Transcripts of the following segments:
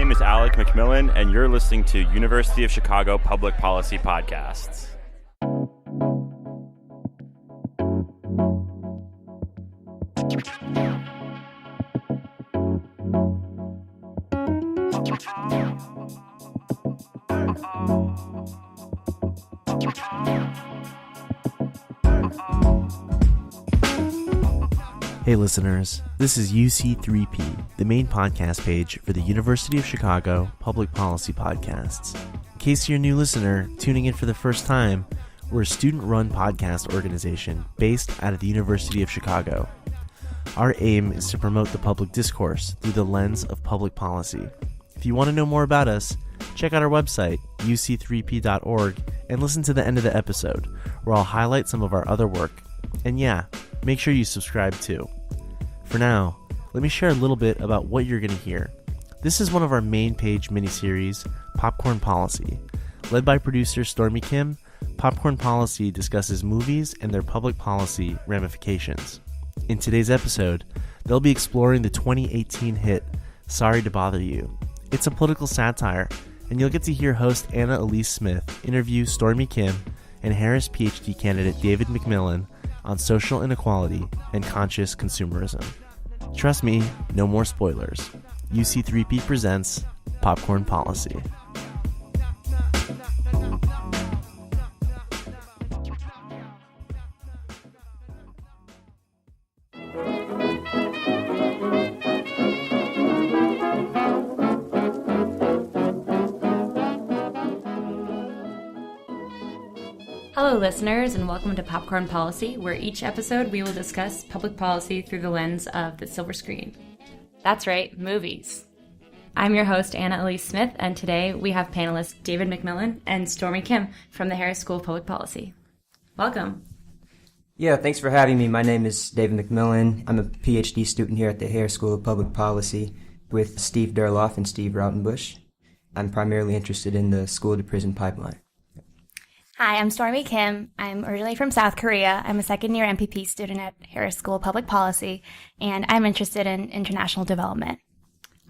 name is Alec McMillon, and you're listening to University of Chicago Public Policy Podcasts. Hey listeners, this is UC3P, the main podcast page for the University of Chicago Public Policy Podcasts. In case you're a new listener tuning in for the first time, we're a student-run podcast organization based out of the University of Chicago. Our aim is to promote the public discourse through the lens of public policy. If you want to know more about us, check out our website, uc3p.org, and listen to the end of the episode, where I'll highlight some of our other work. And yeah, make sure you subscribe too. For now, let me share a little bit about what you're going to hear. This is one of our main page miniseries, Popcorn Policy. Led by producer Stormy Kim, Popcorn Policy discusses movies and their public policy ramifications. In today's episode, they'll be exploring the 2018 hit, Sorry to Bother You. It's a political satire, and you'll get to hear host Anna-Elise Smith interview Stormy Kim and Harris PhD candidate David McMillon on social inequality and conscious consumerism. Trust me, no more spoilers. UC3P presents Popcorn Policy. Hello listeners, and welcome to Popcorn Policy, where each episode we will discuss public policy through the lens of the silver screen. That's right, movies. I'm your host, Anna-Elise Smith, and today we have panelists David McMillon and Stormy Kim from the Harris School of Public Policy. Welcome. Yeah, thanks for having me. My name is David McMillon. I'm a PhD student here at the Harris School of Public Policy with Steve Derloff and Steve Rautenbush. I'm primarily interested in the school-to-prison pipeline. Hi, I'm Stormy Kim. I'm originally from South Korea. I'm a second-year MPP student at Harris School of Public Policy, and I'm interested in international development.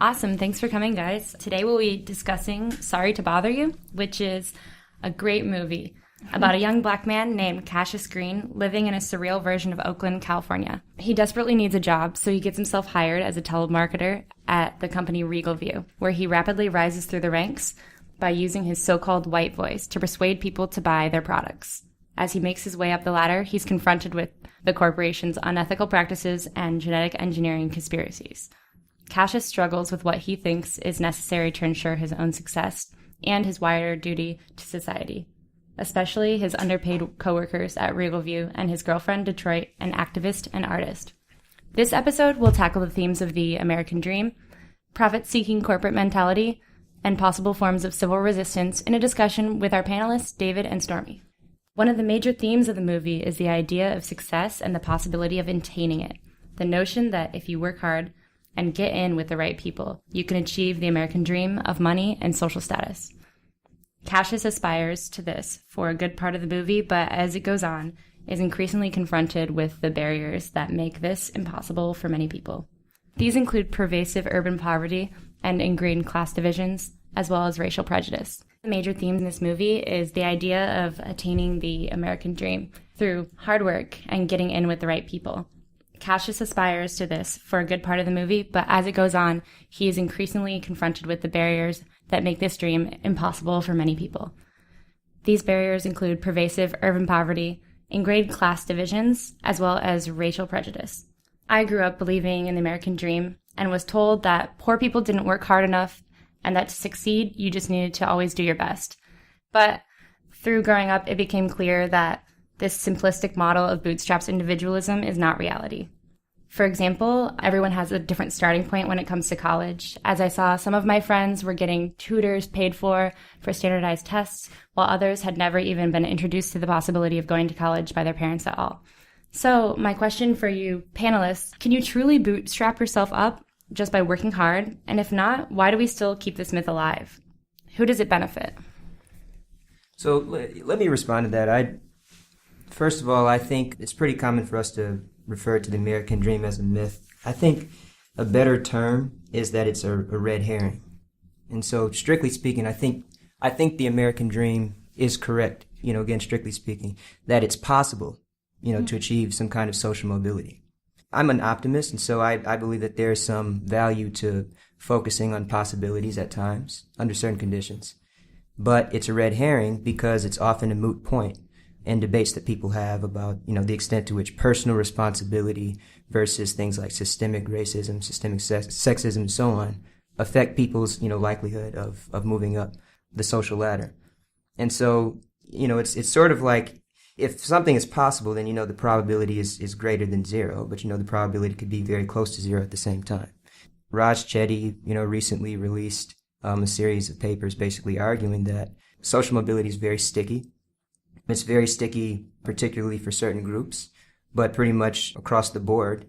Awesome. Thanks for coming, guys. Today we'll be discussing Sorry to Bother You, which is a great movie about a young black man named Cassius Green living in a surreal version of Oakland, California. He desperately needs a job, so he gets himself hired as a telemarketer at the company Regal View, where he rapidly rises through the ranks by using his so-called white voice to persuade people to buy their products. As he makes his way up the ladder, he's confronted with the corporation's unethical practices and genetic engineering conspiracies. Cassius struggles with what he thinks is necessary to ensure his own success and his wider duty to society, especially his underpaid coworkers at Regal View and his girlfriend, Detroit, an activist and artist. This episode will tackle the themes of the American dream, profit-seeking corporate mentality, and possible forms of civil resistance in a discussion with our panelists, David and Stormy. One of the major themes of the movie is the idea of success and the possibility of attaining it. The notion that if you work hard and get in with the right people, you can achieve the American dream of money and social status. Cassius aspires to this for a good part of the movie, but as it goes on, is increasingly confronted with the barriers that make this impossible for many people. These include pervasive urban poverty and ingrained class divisions, as well as racial prejudice. The major theme in this movie is the idea of attaining the American dream through hard work and getting in with the right people. Cassius aspires to this for a good part of the movie, but as it goes on, he is increasingly confronted with the barriers that make this dream impossible for many people. These barriers include pervasive urban poverty, ingrained class divisions, as well as racial prejudice. I grew up believing in the American dream and was told that poor people didn't work hard enough and that to succeed, you just needed to always do your best. But through growing up, it became clear that this simplistic model of bootstraps individualism is not reality. For example, everyone has a different starting point when it comes to college. As I saw, some of my friends were getting tutors paid for standardized tests, while others had never even been introduced to the possibility of going to college by their parents at all. So my question for you panelists, can you truly bootstrap yourself up just by working hard? And if not, why do we still keep this myth alive? Who does it benefit? So let me respond to that. First of all, I think it's pretty common for us to refer to the American dream as a myth. I think a better term is that it's a red herring. And so, strictly speaking, I think the American dream is correct, again, strictly speaking, that it's possible, to achieve some kind of social mobility. I'm an optimist, and so I believe that there's some value to focusing on possibilities at times, under certain conditions. But it's a red herring because it's often a moot point in debates that people have about, the extent to which personal responsibility versus things like systemic racism, systemic sexism, and so on affect people's, likelihood of moving up the social ladder. And so, it's sort of like, if something is possible, then, the probability is greater than zero, but, the probability could be very close to zero at the same time. Raj Chetty, recently released a series of papers basically arguing that social mobility is very sticky. It's very sticky, particularly for certain groups, but pretty much across the board.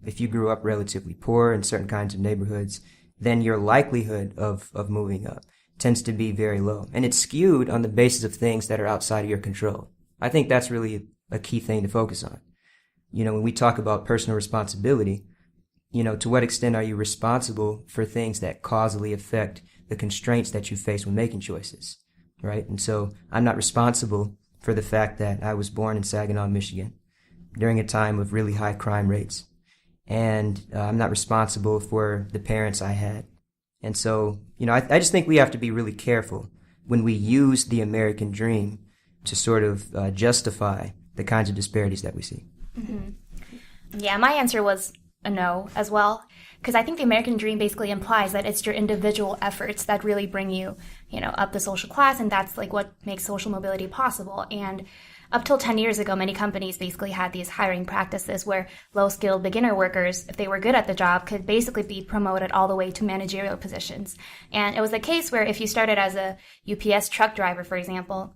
If you grew up relatively poor in certain kinds of neighborhoods, then your likelihood of moving up tends to be very low. And it's skewed on the basis of things that are outside of your control. I think that's really a key thing to focus on. When we talk about personal responsibility, to what extent are you responsible for things that causally affect the constraints that you face when making choices, right? And so I'm not responsible for the fact that I was born in Saginaw, Michigan, during a time of really high crime rates. And I'm not responsible for the parents I had. And so, I just think we have to be really careful when we use the American dream to sort of justify the kinds of disparities that we see. Mm-hmm. Yeah, my answer was a no as well, because I think the American dream basically implies that it's your individual efforts that really bring you, up the social class, and that's like what makes social mobility possible. And up till 10 years ago, many companies basically had these hiring practices where low-skilled beginner workers, if they were good at the job, could basically be promoted all the way to managerial positions. And it was a case where if you started as a UPS truck driver, for example,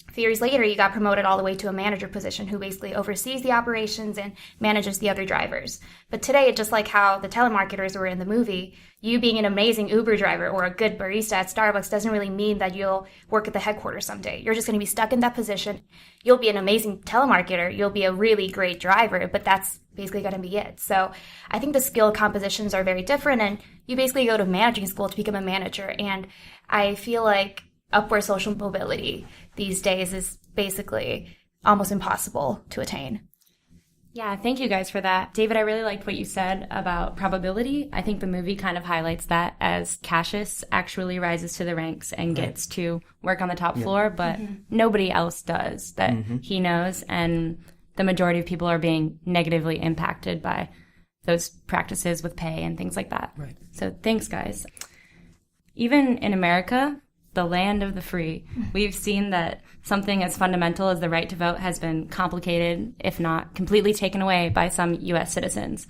a few years later, you got promoted all the way to a manager position who basically oversees the operations and manages the other drivers. But today, just like how the telemarketers were in the movie, you being an amazing Uber driver or a good barista at Starbucks doesn't really mean that you'll work at the headquarters someday. You're just going to be stuck in that position. You'll be an amazing telemarketer. You'll be a really great driver, but that's basically going to be it. So I think the skill compositions are very different, and you basically go to managing school to become a manager. And I feel like upward social mobility these days is basically almost impossible to attain. Yeah, thank you guys for that. David, I really liked what you said about probability. I think the movie kind of highlights that as Cassius actually rises to the ranks and gets to work on the top floor, but nobody else does that he knows, and the majority of people are being negatively impacted by those practices with pay and things like that. Right. So thanks, guys. Even in America, the land of the free, we've seen that something as fundamental as the right to vote has been complicated, if not completely taken away by some U.S. citizens.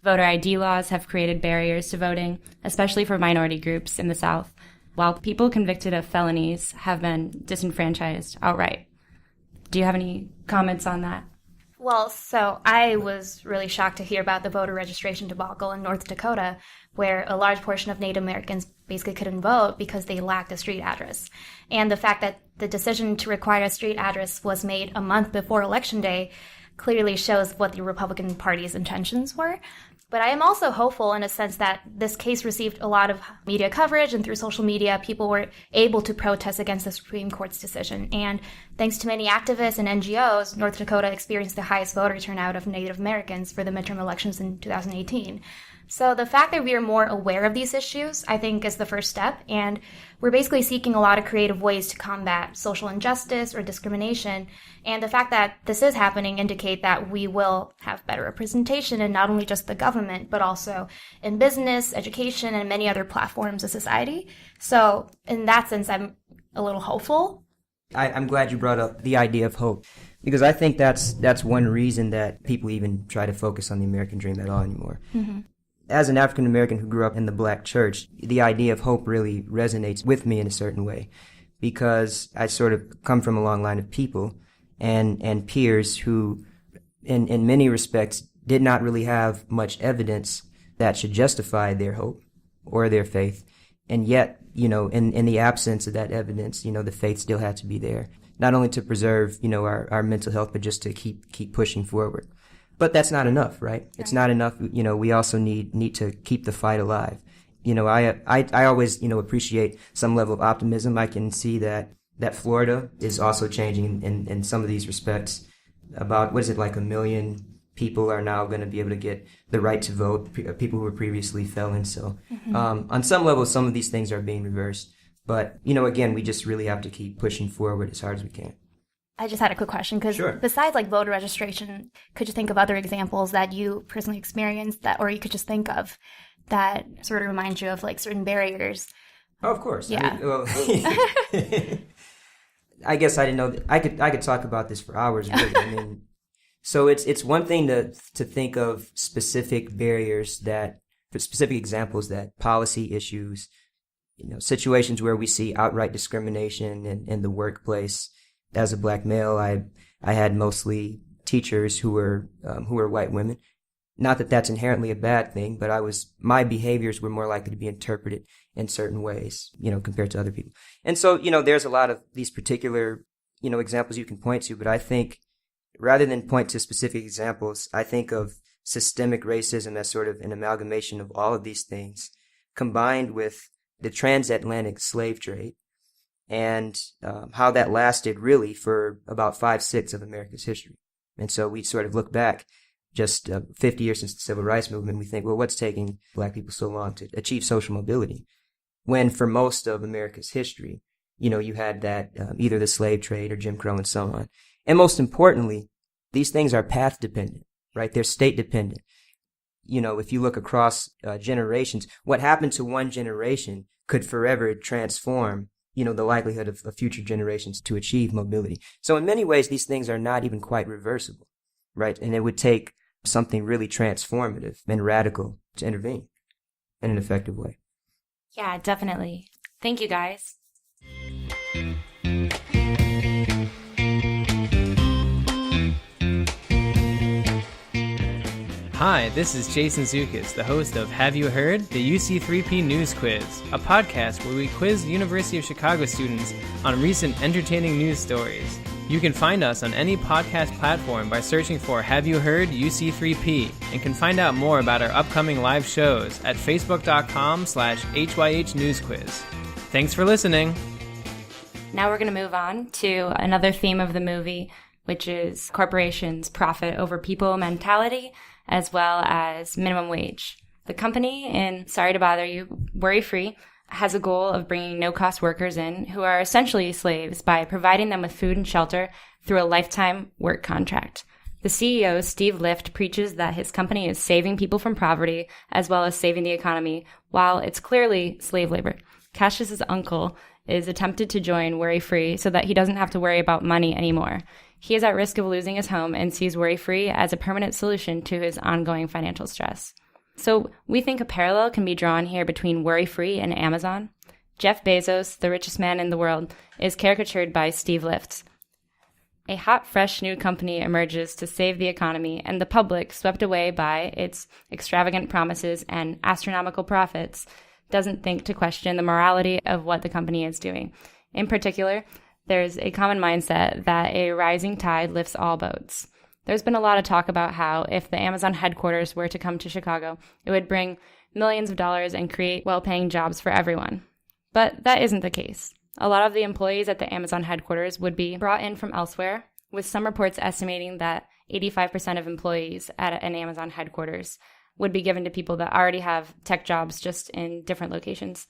Voter ID laws have created barriers to voting, especially for minority groups in the South, while people convicted of felonies have been disenfranchised outright. Do you have any comments on that? Well, so I was really shocked to hear about the voter registration debacle in North Dakota, where a large portion of Native Americans basically couldn't vote because they lacked a street address. And the fact that the decision to require a street address was made a month before Election Day clearly shows what the Republican Party's intentions were. But I am also hopeful in a sense that this case received a lot of media coverage, and through social media, people were able to protest against the Supreme Court's decision. And thanks to many activists and NGOs, North Dakota experienced the highest voter turnout of Native Americans for the midterm elections in 2018. So the fact that we are more aware of these issues, I think, is the first step, and we're basically seeking a lot of creative ways to combat social injustice or discrimination, and the fact that this is happening indicate that we will have better representation in not only just the government, but also in business, education, and many other platforms of society. So in that sense, I'm a little hopeful. I'm glad you brought up the idea of hope, because I think that's one reason that people even try to focus on the American dream at all anymore. Mm-hmm. As an African American who grew up in the black church, the idea of hope really resonates with me in a certain way, because I sort of come from a long line of people and peers who, in many respects, did not really have much evidence that should justify their hope or their faith. And yet, in the absence of that evidence, the faith still had to be there, not only to preserve, our mental health, but just to keep pushing forward. But that's not enough, right? It's not enough. We also need to keep the fight alive. I always, appreciate some level of optimism. I can see that Florida is also changing in some of these respects. About, what is it, like 1 million people are now going to be able to get the right to vote, people who were previously felons. So on some level, some of these things are being reversed. But, again, we just really have to keep pushing forward as hard as we can. I just had a quick question, because besides like voter registration, could you think of other examples that you personally experienced that, or you could just think of that sort of remind you of like certain barriers? Oh, of course. Yeah. I guess I didn't know I could talk about this for hours, really. So it's one thing to think of specific barriers specific examples, that policy issues, situations where we see outright discrimination in the workplace. As a black male, I had mostly teachers who were white women. Not that that's inherently a bad thing, but my behaviors were more likely to be interpreted in certain ways, compared to other people. And so, there's a lot of these particular, examples you can point to, but I think rather than point to specific examples, I think of systemic racism as sort of an amalgamation of all of these things, combined with the transatlantic slave trade, and how that lasted really for about 5/6 of America's history. And so we sort of look back just 50 years since the Civil Rights Movement, we think, well, what's taking black people so long to achieve social mobility? When for most of America's history, you had that either the slave trade or Jim Crow and so on. And most importantly, these things are path dependent, right? They're state dependent. If you look across generations, what happened to one generation could forever transform the likelihood of future generations to achieve mobility. So in many ways, these things are not even quite reversible, right? And it would take something really transformative and radical to intervene in an effective way. Yeah, definitely. Thank you, guys. Hi, this is Jason Zukas, the host of Have You Heard? The UC3P News Quiz, a podcast where we quiz University of Chicago students on recent entertaining news stories. You can find us on any podcast platform by searching for Have You Heard UC3P, and can find out more about our upcoming live shows at facebook.com/HYH News Quiz. Thanks for listening. Now we're going to move on to another theme of the movie, which is corporations' profit over people mentality, as well as minimum wage. The company in Sorry to Bother You, Worry Free, has a goal of bringing no-cost workers in who are essentially slaves by providing them with food and shelter through a lifetime work contract. The CEO, Steve Lift, preaches that his company is saving people from poverty as well as saving the economy, while it's clearly slave labor. Cassius's uncle is attempted to join Worry Free so that he doesn't have to worry about money anymore. He is at risk of losing his home and sees Worry Free as a permanent solution to his ongoing financial stress. So we think a parallel can be drawn here between Worry Free and Amazon. Jeff Bezos, the richest man in the world, is caricatured by Steve Lift. A hot, fresh new company emerges to save the economy, and the public, swept away by its extravagant promises and astronomical profits, doesn't think to question the morality of what the company is doing. In particular, there's a common mindset that a rising tide lifts all boats. There's been a lot of talk about how if the Amazon headquarters were to come to Chicago, it would bring millions of dollars and create well-paying jobs for everyone. But that isn't the case. A lot of the employees at the Amazon headquarters would be brought in from elsewhere, with some reports estimating that 85% of employees at an Amazon headquarters would be given to people that already have tech jobs just in different locations.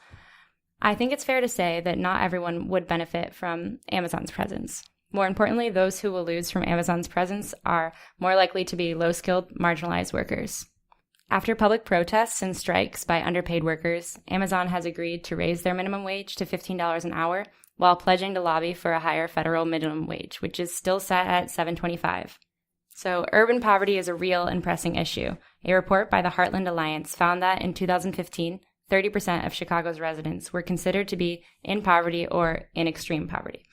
I think it's fair to say that not everyone would benefit from Amazon's presence. More importantly, those who will lose from Amazon's presence are more likely to be low-skilled, marginalized workers. After public protests and strikes by underpaid workers, Amazon has agreed to raise their minimum wage to $15 an hour, while pledging to lobby for a higher federal minimum wage, which is still set at $7.25. So urban poverty is a real and pressing issue. A report by the Heartland Alliance found that in 2015, 30% of Chicago's residents were considered to be in poverty or in extreme poverty.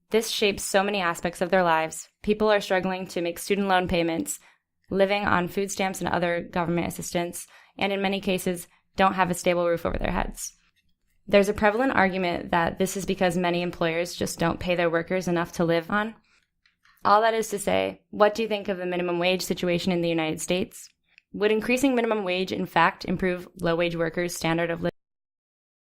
This shapes so many aspects of their lives. People are struggling to make student loan payments, living on food stamps and other government assistance, and in many cases, don't have a stable roof over their heads. There's a prevalent argument that this is because many employers just don't pay their workers enough to live on. All that is to say, what do you think of the minimum wage situation in the United States? Would increasing minimum wage, in fact, improve low-wage workers' standard of living?